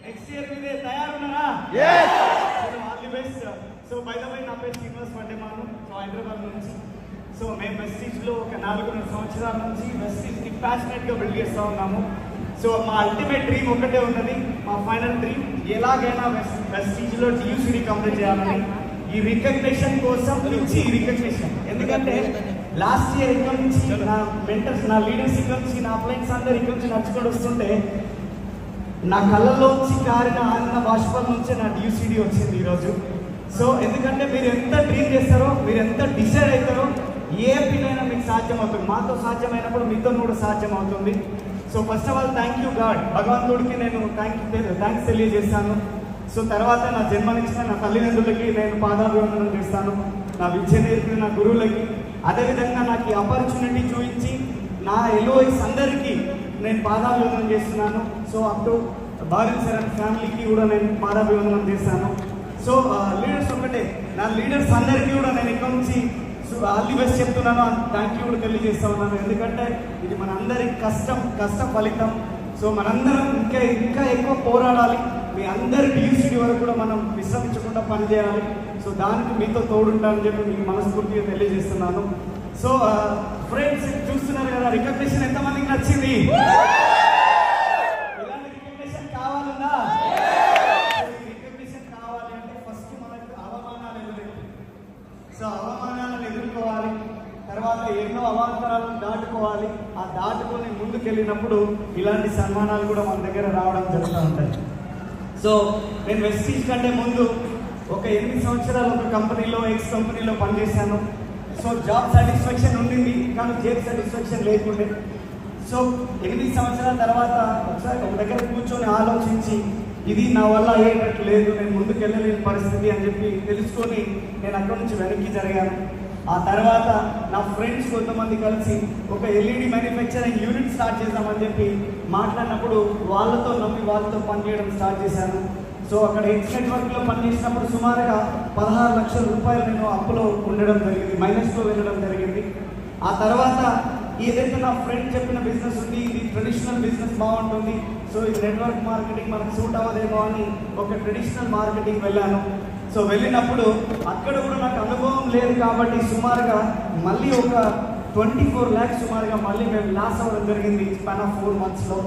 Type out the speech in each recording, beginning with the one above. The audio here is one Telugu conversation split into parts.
నెక్స్ట్ ఇయర్ మీదే తయారున్నారా? All the best. So by the way, నా పేరు శ్రీనివాస్ వండేమాను, హైదరాబాద్ నుంచి. సో మేము వెస్టీజ్లో ఒక 4 సంవత్సరాల నుంచి వెస్టీజ్కి ప్యాషనెట్గా బిల్డ్ చేస్తూ ఉన్నాము. సో మా అల్టిమేట్ డ్రీమ్ ఒకటే ఉన్నది, మా ఫైనల్ డ్రీమ్ ఎలాగైనా వెస్టీజ్లో DUCD కంప్లీట్ చేయాలని. ఈ రికగ్నిషన్ కోసం నుంచి రికగ్నిషన్, ఎందుకంటే లాస్ట్ ఇయర్ ఇక్కడ నుంచి నా మెంటర్స్, నా లీడర్స్ ఇక్కడ నుంచి, నా అప్లైన్స్ అందరు ఇక్కడ నుంచి నడుచుకొని వస్తుంటే నా కళ్ళలోంచి కారిన ఆనంద బాష్పాల నుంచే నా DUCD వచ్చింది ఈరోజు. సో ఎందుకంటే మీరు ఎంత డ్రీమ్ చేస్తారో, మీరు ఎంత డిసైడ్ అవుతారో, ఏ పిల్లైనా మీకు సాధ్యం అవుతుంది. మాతో సాధ్యమైనప్పుడు మీతో కూడా సాధ్యం అవుతుంది. So first of all thank you God, భగవంతుడికి నేను థ్యాంక్స్ తెలియజేస్తాను. సో తర్వాత నా జన్మనిచ్చిన నా తల్లిదండ్రులకి నేను పాదాభివందనం చేస్తాను, నా విద్య నేర్పిన నా గురువులకి, అదేవిధంగా నాకు ఈ ఆపర్చునిటీ చూపించి నా ఎల్ఓఎస్ అందరికీ నేను పాదాభివందనం చేస్తున్నాను. So up to Bharat sir and ఫ్యామిలీకి కూడా నేను పాదాభివందనం చేస్తాను. సో లీడర్స్ ఒకటే, నా లీడర్స్ అందరికీ కూడా నేను ఇక్కడ నుంచి ఆల్ ది బెస్ట్ చెప్తున్నాను, థ్యాంక్ యూ కూడా తెలియజేస్తా ఉన్నాను. ఎందుకంటే ఇది మన అందరి కష్టం ఫలితం. సో మనందరం ఇంకా ఎక్కువ పోరాడాలి. మీ అందరి DUCD వరకు కూడా మనం విశ్రమించకుండా పనిచేయాలి. సో దానికి మీతో తోడుంటానని చెప్పి మీకు మనస్ఫూర్తిగా తెలియజేస్తున్నాను. సో ఫ్రెండ్స్ చూస్తున్నారు కదా, రికగ్నిషన్ ఎంతమందికి నచ్చింది? ఇలాంటి రికగ్నిషన్ కావాలన్నా, రికగ్నిషన్ కావాలి అంటే ఫస్ట్ మనకు అవమానాలు ఎదుర్కోవాలి. సో అవమానాలను ఎదుర్కోవాలి, తర్వాత ఎన్నో అవాంతరాలను దాటుకోవాలి. ఆ దాటుకొని ముందుకెళ్ళినప్పుడు ఇలాంటి సన్మానాలు కూడా మన దగ్గర రావడం జరుగుతూ ఉంటాయి. సో నేను వెస్టీజ్ కంటే ముందు ఒక 8 సంవత్సరాలు ఒక కంపెనీలో, ఎక్స్ కంపెనీలో పనిచేశాను. సో జాబ్ సాటిస్ఫాక్షన్ ఉండింది, కానీ జాబ్ సాటిస్ఫాక్షన్ లేకుండే. సో 8 సంవత్సరాల తర్వాత ఒకసారి ఒక దగ్గర కూర్చొని ఆలోచించి ఇది నా వల్ల అయ్యేటట్టు లేదు, నేను ముందుకు వెళ్ళలేని పరిస్థితి అని చెప్పి తెలుసుకొని నేను అక్కడి నుంచి వెనక్కి జరిగాను. ఆ తర్వాత నా ఫ్రెండ్స్ కొంతమంది కలిసి ఒక LED మ్యానుఫ్యాక్చరింగ్ యూనిట్ స్టార్ట్ చేద్దామని చెప్పి మాట్లాడినప్పుడు వాళ్ళతో నమ్మి వాళ్ళతో పనిచేయడం స్టార్ట్ చేశాను. సో అక్కడ ఎక్స్ నెట్వర్క్లో పనిచేసినప్పుడు సుమారుగా 16 లక్షల రూపాయలు నేను అప్పులో ఉండడం జరిగింది, మైనస్లో వెళ్ళడం జరిగింది. ఆ తర్వాత ఏదైతే నా ఫ్రెండ్ చెప్పిన బిజినెస్ ఉంది, ఇది ట్రెడిషనల్ బిజినెస్ బాగుంటుంది, సో ఇది నెట్వర్క్ మార్కెటింగ్ మనకు సూట్ అవ్వదేమో అని ఒక ట్రెడిషనల్ మార్కెటింగ్ వెళ్ళాను. సో వెళ్ళినప్పుడు అక్కడ కూడా నాకు అనుభవం లేదు కాబట్టి సుమారుగా మళ్ళీ ఒక 24 lakhs సుమారుగా మళ్ళీ మేము లాస్ అవ్వడం జరిగింది స్పాన్ ఆఫ్ 4 monthsలో.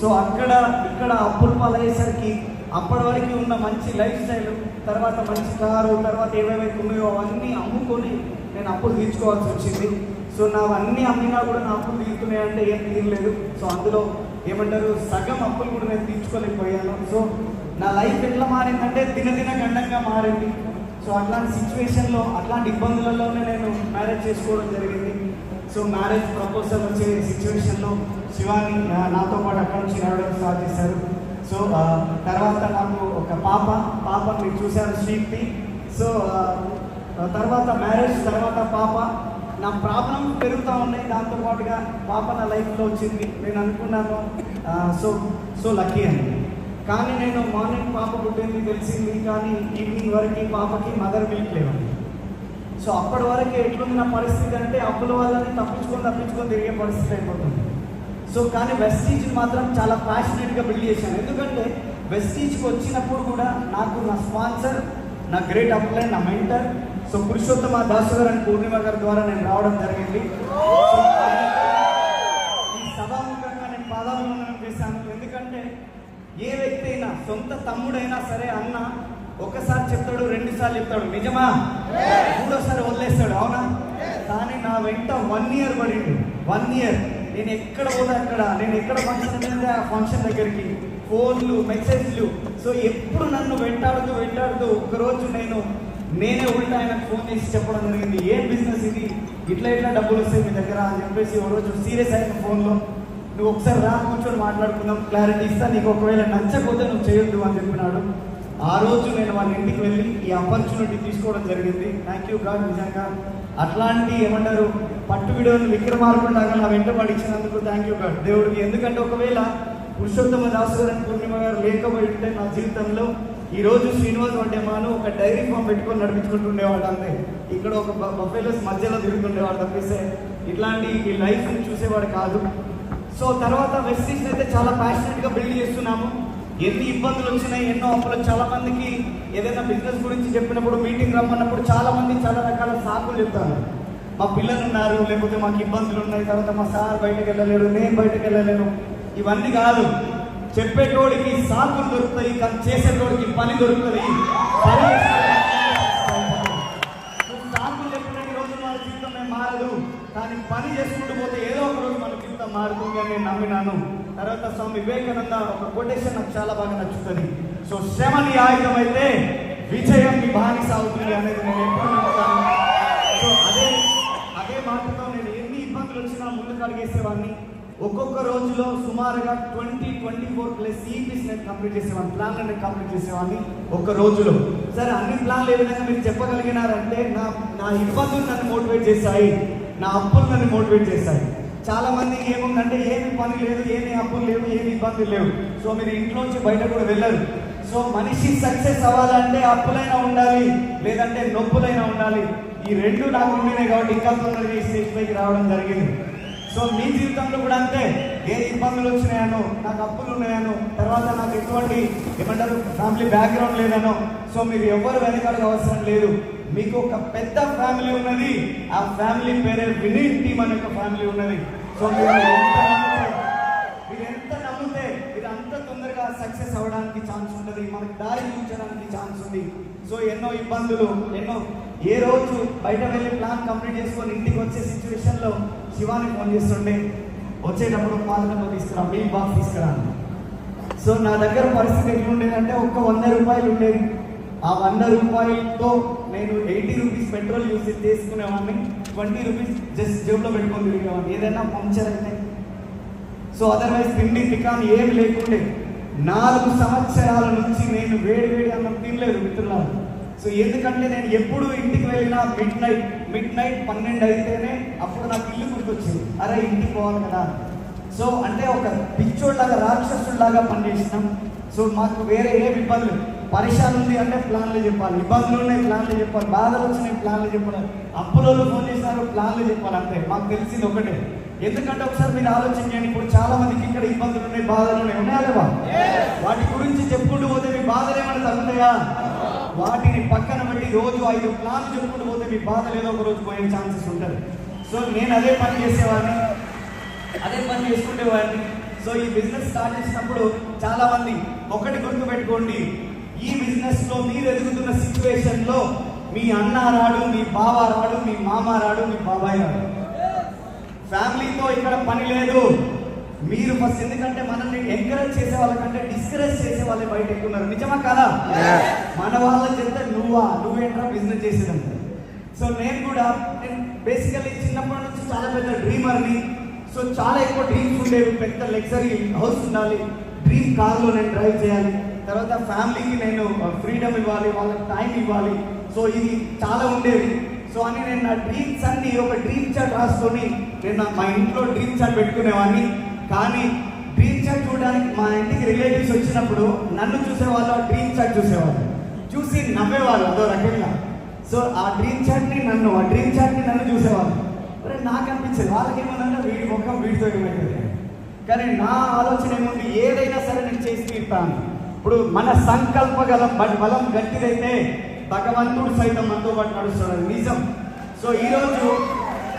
సో ఇక్కడ అప్పుల పాలయ్యేసరికి అప్పటి వరకు ఉన్న మంచి లైఫ్ స్టైల్, తర్వాత మంచి కారు, తర్వాత ఏవేవైతే ఉన్నాయో అవన్నీ అమ్ముకొని నేను అప్పులు తీర్చుకోవాల్సి వచ్చింది. సో నావన్నీ అమ్మినా కూడా నా అప్పులు తీరుతున్నాయంటే ఏం తీరలేదు. సో అందులో ఏమంటారు, సగం అప్పులు కూడా నేను తీర్చుకోలేకపోయాను. సో నా లైఫ్ ఎట్లా మారిందంటే దినదిన గండంగా మారింది. సో అట్లాంటి సిచ్యువేషన్లో, అట్లాంటి ఇబ్బందులలోనే నేను మ్యారేజ్ చేసుకోవడం జరిగింది. సో మ్యారేజ్ ప్రపోజల్ వచ్చే సిచ్యువేషన్లో శివాని నాతో పాటు అక్కడి నుంచి నడవడం స్టార్ట్ చేశారు. సో తర్వాత నాకు ఒక పాప మీరు చూశారు, శ్రీప్తి. సో తర్వాత మ్యారేజ్, తర్వాత పాప. నా ప్రాబ్లం పెరుగుతూ ఉన్నాయి, దాంతోపాటుగా పాప నా లైఫ్లో వచ్చింది. నేను అనుకున్నాను సో లక్కీ అని. కానీ నేను మార్నింగ్ పాప పుట్టింది తెలిసింది, కానీ ఈవినింగ్ వరకు పాపకి మదర్ మిల్క్ లేవండి. సో అప్పటి వరకు ఎట్లుంది నా పరిస్థితి అంటే అప్పుల వాళ్ళని తప్పించుకొని తిరిగే పరిస్థితి అయిపోతుంది. సో కానీ వెస్టీజ్ మాత్రం చాలా ప్యాషనెట్గా బిల్డ్ చేశాను. ఎందుకంటే వెస్టీజ్కి వచ్చినప్పుడు కూడా నాకు నా స్పాన్సర్, నా గ్రేట్ అప్లైన్, నా మెంటర్ సో పురుషోత్తమ దాసు గారు అండ్ పూర్ణిమ గారి ద్వారా నేను రావడం జరిగింది. ఈ సభాముఖంగా నేను పాదాభివందనం చేశాను. ఎందుకంటే ఏ వ్యక్తి అయినా, సొంత తమ్ముడైనా సరే, అన్న ఒకసారి చెప్తాడు, 2 సార్లు చెప్తాడు, నిజమా, 3వసారి వదిలేస్తాడు, అవునా? కానీ నా వెంట 1 year పడిండు. 1 year నేను ఎక్కడ పోదా అక్కడ, నేను ఎక్కడ ఫంక్షన్ అయితే ఆ ఫంక్షన్ దగ్గరికి ఫోన్లు, మెసేజ్లు. సో ఎప్పుడు నన్ను వెంటాడుతూ ఒకరోజు నేనే ఉల్టా ఆయనకు ఫోన్ చేసి చెప్పడం జరిగింది, ఏం బిజినెస్ ఇది, ఇట్లా డబ్బులు వస్తాయి మీ దగ్గర అని చెప్పేసి ఒకరోజు సీరియస్ అయిన ఫోన్లో, నువ్వు ఒకసారి రా కూర్చొని మాట్లాడుకుందాం, క్లారిటీ ఇస్తా, నీకు ఒకవేళ నచ్చకపోతే నువ్వు చేయొద్దు అని చెప్పినాడు. ఆ రోజు నేను వాళ్ళ ఇంటికి వెళ్ళి ఈ ఆపర్చునిటీ తీసుకోవడం జరిగింది. Thank you God. నిజంగా అట్లాంటి ఏమంటారు పట్టు వీడియోని విక్రమార్కులాగా నా వెంట పడిచ్చినందుకు థ్యాంక్ యూ గాడ్ దేవుడికి. ఎందుకంటే ఒకవేళ పురుషోత్తమ దాసు గారు పూర్ణిమ గారు లేకపోయి ఉంటే నా జీవితంలో ఈరోజు శ్రీనివాస్ వండేమాను ఒక డైరీ ఫామ్ పెట్టుకొని నడిపించుకుంటుండేవాడు. అంతే, ఇక్కడ ఒక బఫెలోస్ మధ్యలో తిరుగుతుండేవాడు తప్పిస్తే ఇట్లాంటి ఈ లైఫ్ని చూసేవాడు కాదు. సో తర్వాత వెస్టీజ్ అయితే చాలా ప్యాషనెట్గా బిల్డ్ చేస్తున్నాము. ఎన్ని ఇబ్బందులు వచ్చినాయి, ఎన్నో అప్పులు. చాలా మందికి ఏదైనా బిజినెస్ గురించి చెప్పినప్పుడు, మీటింగ్ రమ్మన్నప్పుడు చాలా మంది చాలా రకాల సాకులు చెప్తారు. మా పిల్లలు ఉన్నారు, లేకపోతే మాకు ఇబ్బందులు ఉన్నాయి, తర్వాత మా సార్ బయటకు వెళ్ళలేడు, నేను బయటకు వెళ్ళలేను. ఇవన్నీ కాదు. చెప్పేటోడికి సాకులు దొరుకుతాయి, కానీ చేసేటోడికి పని దొరుకుతుంది. సాకులు చెప్పిన రోజు మన జీవితం మారదు, కానీ పని చేసుకుంటూ పోతే ఏదో ఒక రోజు మన జీవితం మారుతుంది అని నేను నమ్మినాను. తర్వాత స్వామి వివేకానంద ఒక కొటేషన్ నాకు చాలా బాగా నచ్చుతుంది. సో శ్రమ నీ ఆయుధం అయితే విజయం నీ బానిస అవుతుంది అనేది నేను ఎప్పుడు నమ్ముతాను. సో అదే మాటతో నేను ఎన్ని ఇబ్బందులు వచ్చినా ముందుకు అడిగేసేవాడిని. ఒక్కొక్క రోజులో సుమారుగా 20-24+ ఈపీస్ నేను కంప్లీట్ చేసేవాడిని, ప్లాన్లు నేను కంప్లీట్ చేసేవాడిని ఒక్క రోజులో. సరే, అన్ని ప్లాన్లు ఏ విధంగా మీరు చెప్పగలిగినారంటే నా ఇబ్బందులు నన్ను మోటివేట్ చేశాయి, నా అప్పులు నన్ను మోటివేట్ చేశాయి. చాలా మందికి ఏముందంటే ఏమి పని లేదు, ఏమి అప్పులు లేవు, ఏమి ఇబ్బందులు లేవు. సో మీరు ఇంట్లోంచి బయట కూడా వెళ్ళరు. సో మనిషి సక్సెస్ అవ్వాలంటే అప్పులైనా ఉండాలి, లేదంటే నొప్పులైనా ఉండాలి. ఈ రెండు నాకు ఉండినాయి కాబట్టి ఇంకా తొందరగా ఈ స్టేజ్ పైకి రావడం జరిగింది. సో మీ జీవితంలో కూడా అంతే. ఏ ఇబ్బందులు వచ్చినాయనో, నాకు అప్పులు ఉన్నాయనో, తర్వాత నాకు ఎటువంటి ఫ్యామిలీ బ్యాక్గ్రౌండ్ లేదనో, సో మీరు ఎవరు వెనకాలకు అవసరం లేదు. మీకు ఒక పెద్ద ఫ్యామిలీ ఉన్నది. ఆ ఫ్యామిలీ పేరే వినీత్ టీమ్ అనే ఒక ఫ్యామిలీ ఉన్నది. సో మీరు ఎంత నమ్మితే మీరు అంత తొందరగా సక్సెస్ అవ్వడానికి ఛాన్స్ ఉంటుంది, మనకి దారి చూపించడానికి ఛాన్స్ ఉంది. సో ఎన్నో ఇబ్బందులు, ఏ రోజు బయట వెళ్ళి ప్లాన్ కంప్లీట్ చేసుకొని ఇంటికి వచ్చే సిచ్యువేషన్లో శివాని ఫోన్ చేస్తుండే, వచ్చేటప్పుడు పాలనలో తీసుకురా, మీల్ బాక్స్ తీసుకురా. సో నా దగ్గర పరిస్థితి ఎట్లుండేదంటే ఒక్క 100 రూపాయలు ఉండేది. ఆ 100 రూపాయలతో నేను 80 రూపీస్ పెట్రోల్ యూజ్ చేసుకునేవాడిని, 20 రూపీస్ జస్ట్ జేబులో పెట్టుకొని తిరిగేవాడిని ఏదైనా పంక్చర్ అయితే. సో అదర్వైజ్ తిండి టికాన్ ఏమి లేకుండే. 4 సంవత్సరాల నుంచి నేను వేడి అన్నం తినలేదు మిత్రులారా. సో ఎందుకంటే నేను ఎప్పుడు ఇంటికి వెళ్ళినా మిడ్ నైట్ 12 అయితేనే అప్పుడు నాకు ఇల్లు గుర్తొచ్చింది, అరే ఇంటికి పోవాలి కదా. సో అంటే ఒక పిచ్చోడ్లాగా, రాక్షసుడిలాగా పనిచేసినాం. సో మాకు వేరే ఏం ఇబ్బందులు, పరిశాన్ ఉంది అంటే ప్లాన్లు చెప్పాలి, ఇబ్బందులు ఉన్నాయి ప్లాన్లు చెప్పాలి, బాధలు వచ్చినాయి ప్లాన్లు చెప్పాలి, అప్పులలో ఫోన్ చేసినారు ప్లాన్లు చెప్పాలి. అంతే మాకు తెలిసింది ఒకటే. ఎందుకంటే ఒకసారి మీరు ఆలోచించండి, ఇప్పుడు చాలా మందికి ఇక్కడ ఇబ్బందులు ఉన్నాయి, బాధలు ఉన్నాయి, ఉన్నాయా లేవా? వాటి గురించి చెప్పుకుంటూ పోతే మీ బాధలు ఏమైనా తగ్గుతాయా? వాటిని పక్కన పెట్టి రోజు 5 ప్లాన్లు చెప్పుకుంటూ పోతే మీ బాధలు ఏదో ఒక రోజు పోయే ఛాన్సెస్ ఉంటుంది. సో నేను అదే పని చేసేవాడిని, అదే పని చేసుకునేవాడిని. సో ఈ బిజినెస్ స్టార్ట్ చేసినప్పుడు చాలా మంది ఒకటి గుర్తుపెట్టుకోండి, ఈ బిజినెస్ లో మీరు ఎదుగుతున్న సిచ్యువేషన్ లో మీ అన్న రాడు, మీ బావ రాడు, మీ మామ రాడు, మీ బాబాయ్ రాడు. ఫ్యామిలీతో ఇక్కడ పని లేదు. మీరు ఫస్ట్, ఎందుకంటే మనల్ని ఎంకరేజ్ చేసే వాళ్ళకంటే డిస్కరేజ్ చేసే వాళ్ళే బయట ఎక్కున్నారు. నిజమా కదా? మన వాళ్ళకి చెప్తే నువ్వేంట్రా బిజినెస్ చేసేదంటే. సో నేను బేసికలీ చిన్నప్పటి నుంచి చాలా పెద్ద డ్రీమర్ని. సో చాలా ఎక్కువ డ్రీమ్స్ ఉండేవి. పెద్ద లగ్జరీ హౌస్ ఉండాలి, డ్రీమ్ కార్లో నేను డ్రైవ్ చేయాలి, తర్వాత ఫ్యామిలీకి నేను ఫ్రీడమ్ ఇవ్వాలి, వాళ్ళకి టైం ఇవ్వాలి. సో ఇది చాలా ఉండేది. సో అని నేను నా డ్రీమ్స్ అన్ని ఒక డ్రీమ్ చార్ట్ రాసుకొని నేను మా ఇంట్లో డ్రీమ్ చార్ట్ పెట్టుకునేవాడిని. కానీ డ్రీమ్ చార్ట్ చూడడానికి మా ఇంటికి రిలేటివ్స్ వచ్చినప్పుడు నన్ను చూసేవాళ్ళు, ఆ డ్రీమ్ చార్ట్ చూసేవాళ్ళు, చూసి నవ్వేవాళ్ళు అదో రకంగా. సో ఆ డ్రీమ్ చార్ట్ని నన్ను చూసేవాళ్ళు. మరి నాకు అనిపించేది వాళ్ళకి ఏమన్నా వీడి ముఖం వీడితో ఏమైతుంది. కానీ నా ఆలోచన ఏముంది, ఏదైనా సరే నేను చేసి తీరుతాను. ఇప్పుడు మన సంకల్ప బలం గట్టిదైతే భగవంతుడు సైతం మనతో పాటు నడుస్తున్నాడు, నిజం. సో ఈరోజు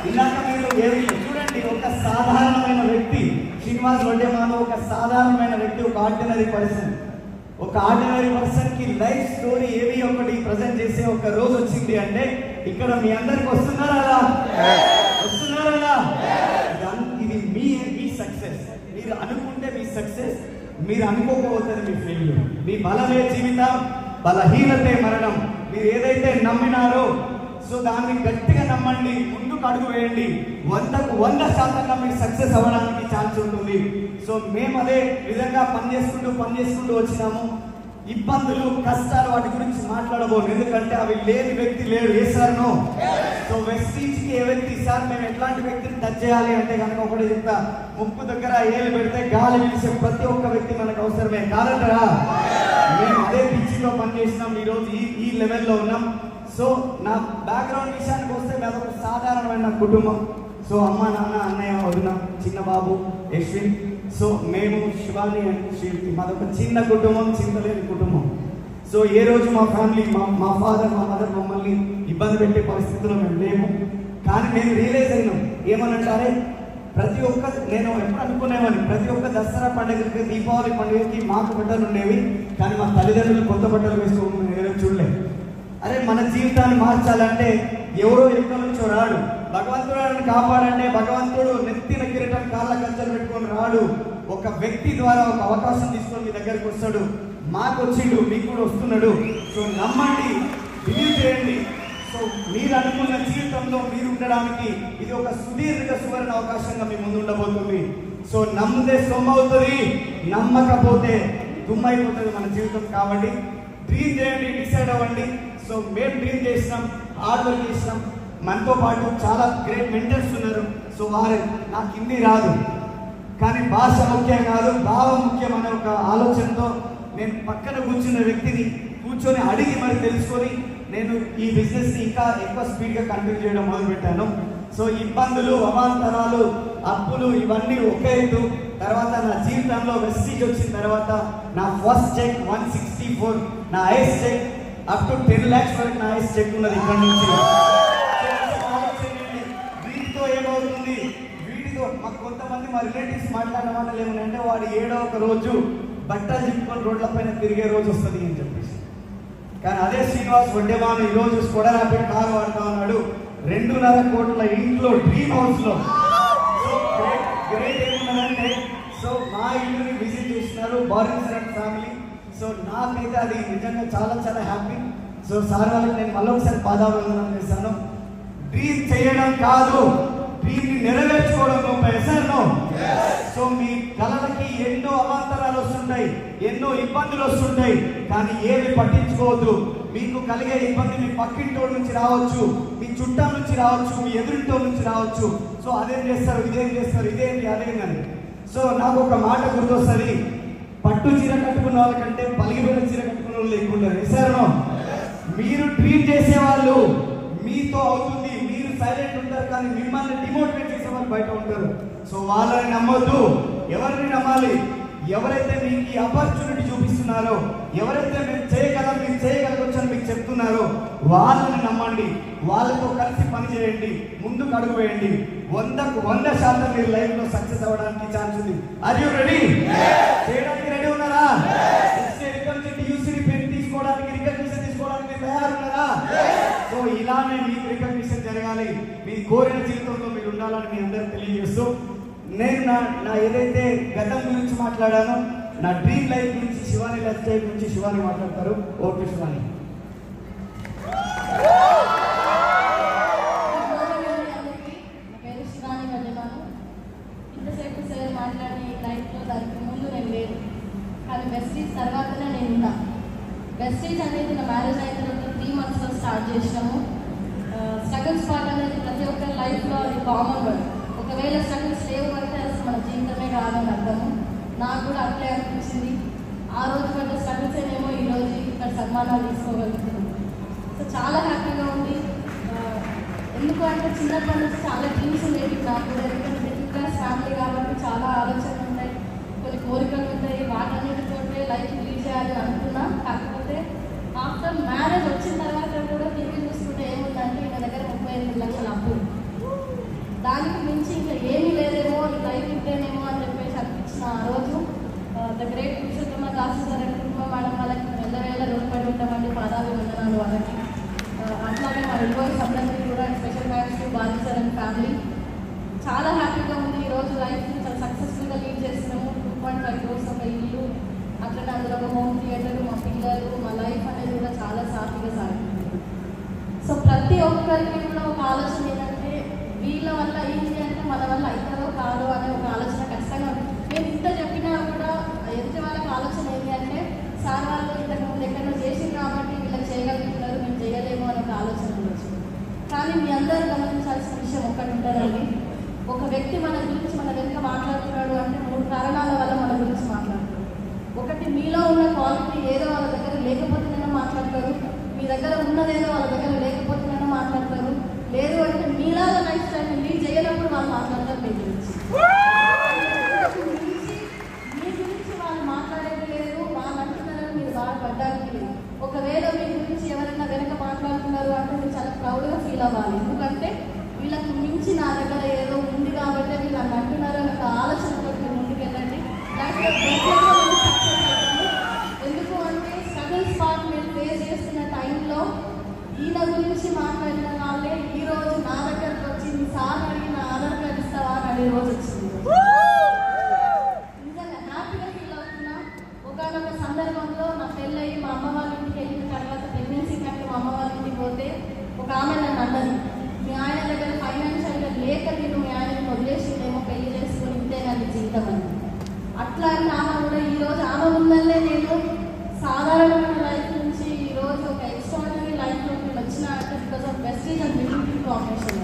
ఇలాగ మీరు ఏమి చూడండి, ఒక సాధారణమైన వ్యక్తి శ్రీనివాస్ వడ్డేమాను, ఒక సాధారణమైన వ్యక్తి, ఒక ఆర్డినరీ పర్సన్ కి లైఫ్ స్టోరీ ఏవి ఒకటి ప్రజెంట్ చేసే ఒక రోజు వచ్చింది అంటే ఇక్కడ మీ అందరికి వస్తున్నారా? ఇది మీ సక్సెస్. మీరు అనుకుంటే మీ సక్సెస్, మీరు అనుకోకపోతే మీ ఫెయిల్యూర్. మీ బలమే జీవితం, బలహీనతే మరణం. మీరు ఏదైతే నమ్మినారో సో దాన్ని గట్టిగా నమ్మండి, ముందుకు అడుగు వేయండి. 100% మీరు సక్సెస్ అవ్వడానికి ఛాన్స్ ఉంటుంది. సో మేము అదే విధంగా పనిచేసుకుంటూ వచ్చినాము. ఇబ్బందులు, కష్టాలు వాటి గురించి మాట్లాడబోను, ఎందుకంటే అవి లేని వ్యక్తి లేడు. ఏ సార్ నో? సో వెస్టీజ్కి ఏ వ్యక్తి సార్ మేము ఎట్లాంటి వ్యక్తిని టచ్ చేయాలి అంటే కనుక ఒకటి చెప్తా, ముక్కు దగ్గర ఏళ్ళు పెడితే గాలి వీసే ప్రతి ఒక్క వ్యక్తి మనకు అవసరమే కాదంటారా? మేము అదే పిచ్చిలో పనిచేసినాం, ఈరోజు ఈ లెవెల్లో ఉన్నాం. సో నా బ్యాక్గ్రౌండ్ విషయానికి వస్తే అదొక సాధారణమైన కుటుంబం. సో అమ్మ నాన్న అన్నయ్య వదిన చిన్న బాబు యశ్విన్, సో మేము శివాని అండ్ శ్రీతి, మాదొక చిన్న కుటుంబం, చింతలేని కుటుంబం. సో ఏ రోజు మా ఫ్యామిలీ మా ఫాదర్ మా మదర్ మమ్మల్ని ఇబ్బంది పెట్టే పరిస్థితుల్లో మేము లేము. కానీ మేము రియలైజ్ అయినాం ఏమనంటారే, ప్రతి ఒక్క నేను ఎప్పుడు అనుకునేవాడిని, ప్రతి ఒక్క దసరా పండుగకి దీపావళి పండుగకి మాకు బట్టలు ఉండేవి, కానీ మా తల్లిదండ్రులు కొత్త బట్టలు వేసుకోవడం ఏదో చూడలేదు. అరే మన జీవితాన్ని మార్చాలంటే ఎవరో ఎక్కడి నుంచో రాడు, భగవంతుడు కాపాడంటే భగవంతుడు నెత్తిన కిరీటం కాళ్ళ గజ్జలు పెట్టుకొని రాడు. ఒక వ్యక్తి ద్వారా ఒక అవకాశం తీసుకొని మీ దగ్గరికి వస్తాడు. మాకు వచ్చిండు, మీకు కూడా వస్తున్నాడు. సో నమ్మండి, బిలీవ్ చేయండి. సో మీరు అనుకున్న జీవితంలో మీరు ఉండడానికి ఇది ఒక సుదీర్ఘ సువర్ణ అవకాశంగా మీ ముందు ఉండబోతుంది. సో నమ్మితే సొమ్ము అవుతుంది, నమ్మకపోతే దుమ్మైపోతుంది మన జీవితం. కాబట్టి డ్రీమ్ చేయండి, డిసైడ్ అవ్వండి. సో మేము డ్రీమ్ చేసినాం, హార్డ్ వర్క్ చేసినాం. మనతో పాటు చాలా గ్రేట్ మెంటర్స్ ఉన్నారు. సో వారు నాకు హిందీ రాదు, కానీ భాష ముఖ్యం కాదు, భావం ముఖ్యం అనే ఒక ఆలోచనతో నేను పక్కన కూర్చున్న వ్యక్తిని కూర్చొని అడిగి మరి తెలుసుకొని నేను ఈ బిజినెస్ని ఇంకా ఎక్కువ స్పీడ్గా కంటిన్యూ చేయడం మొదలుపెట్టాను. సో ఇబ్బందులు, అవాంతరాలు, అప్పులు ఇవన్నీ ఒకే ఎత్తు. తర్వాత నా జీవితంలో వెస్టీజ్ వచ్చిన తర్వాత నా ఫస్ట్ చెక్ 164, నా ఐస్ చెక్ అప్ టు 10 lakhs వరకు నా ఐస్ చెక్ ఉన్నది ఇక్కడ నుంచి. వీటితో ఏమవుతుంది, వీటితో మాకు కొంతమంది మా రిలేటివ్స్ మాట్లాడిన మాటలు ఏమనంటే, వాడు ఏడో ఒక రోజు బట్టలు చింపుకొని రోడ్ల పైన తిరిగే రోజు వస్తుంది అని చెప్పేసి. కానీ అదే శ్రీనివాస్ వడ్డేమాను ఈరోజు స్కోడా ర్యాపిడ్ కారు వాడుతా ఉన్నాడు, 2.5 కోట్ల ఇంట్లో, డ్రీమ్ హౌస్ లో. సో గ్రేట్ ఏమున్నదంటే, సో మా ఇల్లుని విజిట్ చేసినారు బారింగ్ ఫ్యామిలీ. సో నాకైతే అది నిజంగా చాలా చాలా హ్యాపీ. సో సార్ వాళ్ళకి నేను మళ్ళీ ఒకసారి పాదాభివందనం చేస్తాను. డ్రీమ్ చేయడం కాదు, డ్రీమ్ ని నెరవేర్చుకోవడం ఎసర్నో. సో మీ కళలకి ఎన్నో అవాంతరాలు వస్తుంటాయి, ఎన్నో ఇబ్బందులు వస్తుంటాయి, కానీ ఏమి పట్టించుకోవద్దు. మీకు కలిగే ఇబ్బంది మీ పక్కింటోడి నుంచి రావచ్చు, మీ చుట్టాల నుంచి రావచ్చు, మీ ఎదురింటో నుంచి రావచ్చు. సో అదేం చేస్తారు, ఇదేం చేస్తారు, ఇదేంటి అదేం అని. సో నాకు ఒక మాట గుర్తొస్తుంది, పట్టు చీర కట్టుకున్న వాళ్ళకంటే పలిగిపోయిన చీర కట్టుకున్న వాళ్ళు లేకుంటారు. ఎసారో మీరు డ్రీమ్ చేసేవాళ్ళు మీతో అవుతుంది, మీరు సైలెంట్ ఉంటారు, కానీ మిమ్మల్ని డిమోటివేట్ చేసే వాళ్ళు బయట ఉంటారు. సో వాళ్ళని నమ్మొద్దు. ఎవరిని నమ్మాలి? ఎవరైతే మీకు ఈ ఆపర్చునిటీ చూపిస్తున్నారో, ఎవరైతే మీరు చేయగలగొచ్చు అని మీకు చెప్తున్నారో వాళ్ళని నమ్మండి, వాళ్ళతో కలిసి పని చేయండి, ముందుకు అడుగు వేయండి. 100కు 100% మీరు లైఫ్ లో సక్సెస్ అవ్వడానికి ఛాన్స్ ఉంది. Are you ready? చేయడానికి రెడీ ఉన్నారా? తీసుకోవడానికి రికగ్నిషన్ తీసుకోవడానికి తయారున్నారా? సో ఇలానే మీకు రికగ్నిషన్ జరగాలి, మీ కోరిన జీవితంలో మీరు ఉండాలని మీ అందరికి తెలియజేస్తూ, నేను నా ఏదైతే గతం గురించి మాట్లాడానో, నా డ్రీమ్ లైఫ్ గురించి, శివాని లైఫ్ స్టైల్ గురించి శివాని మాట్లాడతారు. ఓకే శివాని. ఇంతసేపు సార్ మాట్లాడి లైఫ్లో దానికి ముందు నేను లేదు, కానీ వెస్టీజ్ తర్వాతనే నేను ఉన్నా. వెస్టీజ్ అనేది నా మ్యారేజ్ అయిన తర్వాత 3 monthsలో స్టార్ట్ చేసినాము. స్ట్రగుల్స్ పార్ట్ అనేది ప్రతి ఒక్కరి లైఫ్లో అది కామన్ వర్డ్. ఒకవేళ స్ట్రగుల్స్ లేవు అంటే అసలు మన జీవితమే కాదని అర్థము. నాకు కూడా అట్లే అనిపించింది. ఆ రోజు పడ్డ స్ట్రగుల్స్ ఏమో ఈరోజు ఇక్కడ సన్మానాలు తీసుకోగలుగుతున్నాం. సో చాలా హ్యాపీగా ఉంది. ఎందుకు అంటే చిన్నప్పటి నుంచి చాలా డ్రీమ్స్ ఉండేవి నాకు. ఎందుకంటే మిడిల్ క్లాస్ ఫ్యామిలీ కాబట్టి చాలా ఆలోచనలు ఉంటాయి, కొన్ని కోరికలు ఉంటాయి, వాటన్నిటితోటే లైఫ్ లీడ్ చేయాలని అనుకున్నా. కాకపోతే ఆఫ్టర్ మ్యారేజ్ వచ్చిన తర్వాత కూడా తిరిగి చూసుకుంటే ఏముందంటే నా దగ్గర 38 లక్షల అప్పులు. దానికి మించి ఇంకా ఏమీ లేదేమో, ఈ లైఫ్ ఇంటేనేమో అని చెప్పేసి అనిపించిన ఆ రోజు the great Purushottama Dasu sir కుటుంబం మేడం వాళ్ళకి వెళ్ళవేళ రుణపడి ఉంటామండి, పాదాభివందనాలు వాళ్ళకి. అట్లాగే మా ఎంప్లాయీస్ అందరికీ కూడా special thanks to Bali sir and family. చాలా హ్యాపీగా ఉంది. ఈరోజు లైఫ్ని చాలా సక్సెస్ఫుల్గా లీడ్ చేస్తున్నాము. 2.5 crores ఒక ఇల్లు, అట్లనే అందులో ఒక హోమ్ థియేటర్, మా పిల్లలు, మా లైఫ్ అనేది కూడా చాలా సాఫీగా సాగుతుంది. సో ప్రతి ఒక్కరికి కూడా ఒక ఆలోచన ఏంటంటే వీళ్ళ వల్ల ఏంటి అంటే మన వల్ల అవుతుందో కాదో అనే ఒక ఆలోచన ఖచ్చితంగా ఉంది. నేను ఇంత చెప్పినా కూడా ఎదుటి వాళ్ళకి ఆలోచన ఏంటి అంటే సార్ వాళ్ళు ఇంతకుముందు ఎక్కడో చేసింది కాబట్టి వీళ్ళకి చేయగలుగుతున్నారు, మేము చేయలేము అనే ఒక ఆలోచన ఉండొచ్చు. కానీ మీ అందరూ గమనించాల్సిన విషయం ఒక్కటి ఉంటుందండి. ఒక వ్యక్తి మన గురించి మన వెనుక మాట్లాడుతున్నాడు అంటే 3 కారణాల వల్ల మన గురించి మాట్లాడుతాడు. ఒకటి, మీలో ఉన్న క్వాలిటీ ఏదో వాళ్ళ దగ్గర లేకపోతేనైనా మాట్లాడతారు, మీ దగ్గర ఉన్నదేదో వాళ్ళ దగ్గర లేకపోతేనైనా మాట్లాడతారు. లేదు అంటే మీలాగా లైఫ్ స్టైల్ లీడ్ చేయనప్పుడు వాళ్ళ ఒకవేళ మీ గురించి ఎవరైనా వెనక మాట్లాడుతున్నారు అంటే మీరు చాలా ప్రౌడ్గా ఫీల్ అవ్వాలి. ఎందుకంటే వీళ్ళకు మించి నా దగ్గర ఏదో ఉంది కాబట్టి వీళ్ళు నన్ను అంటున్నారు అనే ఒక ఆలోచనతో మీరు ముందుకు వెళ్ళండి. లైఫ్లో సక్సెస్ అవుతుంది. ఎందుకు అంటే స్ట్రగుల్స్ పార్ట్ మీరు ఫేస్ చేస్తున్న టైంలో ఈయన గురించి మాట్లాడిన వాళ్ళే ఈ రోజు నా దగ్గరకు వచ్చి మీ సార్ అడిగిన ఆధార్ కార్డు ఇస్తావా అని అడిగే రోజు వచ్చింది. నిజంగా హ్యాపీగా ఫీల్ అవుతున్నా. ఒకనొక సందర్భంలో నా పెళ్ళయి మా అమ్మ వాళ్ళ ఇంటికి వెళ్ళిన తర్వాత ప్రెగ్నెన్సీ కంటే మా అమ్మ వాళ్ళ ఇంటికి పోతే ఒక ఆమె నన్ను అన్నది, మీ ఆయన దగ్గర ఫైనాన్షియల్గా లేక నేను మీ ఆయనని వదిలేసిందేమో పెళ్లి చేసుకుని ఇంతే కానీ జీవితం అని. అట్లా అని ఆమె కూడా ఈరోజు ఆమె ఉందల్లే నేను సాధారణమైన లైఫ్ నుంచి ఈరోజు ఒక ఎక్స్ట్రాడినరీ లైఫ్లోకి నేను వచ్చిన అంటే because of Vestige and beautiful combination.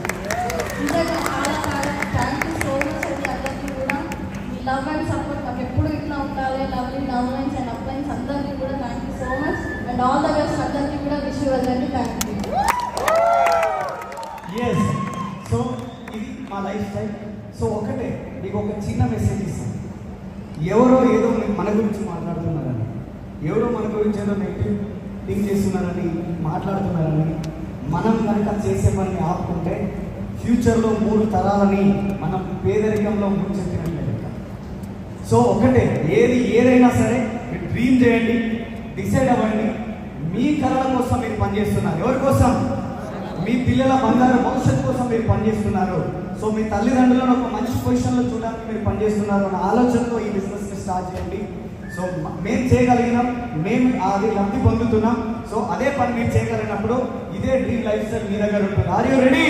నిజంగా చాలా చాలా థ్యాంక్ యూ సో మచ్ అండి అందరికీ కూడా. మీ లవ్ అండ్ సపోర్ట్ మాకు ఎప్పుడు ఇట్లా ఉండాలి. లవ్లీ డౌన్లైన్స్ అండ్ అప్లైన్స్ అందరికీ కూడా thank you so much and all the best. అందరికీ కూడా విష్ యూ అండి. Thank you. ఎస్, సో ఇది మా లైఫ్ స్టైల్. సో ఒకటే మీకు ఒక చిన్న మెసేజ్ ఇస్తాను. ఎవరో ఏదో మన గురించి మాట్లాడుతున్నారని, ఎవరో మన గురించి ఏదో నెగిటివ్ థింక్ చేస్తున్నారని మాట్లాడుతున్నారని మనం కనుక చేసే పని ఆపుకుంటే ఫ్యూచర్లో 3 తరాలని మనం పేదరికంలో ముంచెత్తినట్లే. సో ఒకటే, ఏదైనా సరే మీరు డ్రీమ్ చేయండి, డిసైడ్ అవ్వండి. మీ కళల కోసం మీరు పనిచేస్తున్నారు. ఎవరి కోసం? మీ పిల్లల బంగారు భవిష్యత్తు కోసం మీరు పనిచేస్తున్నారు. సో మీ తల్లిదండ్రులను ఒక మంచి పొజిషన్లో చూడడానికి మీరు పనిచేస్తున్నారు అన్న ఆలోచనతో ఈ బిజినెస్ని స్టార్ట్ చేయండి. సో మేము చేయగలిగినాం, మేము అది లబ్ధి పొందుతున్నాం. సో అదే పని మీరు చేయగలిగినప్పుడు ఇదే డ్రీమ్ లైఫ్ స్టైల్ మీ దగ్గర ఉంటుంది. Are you ready?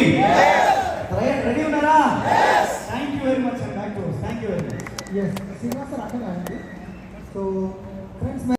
రెడీ ఉన్నారా? Thank you very much and thank you very much. Yes, Srinivas sir అక్కడ సో ఫ్రెండ్స్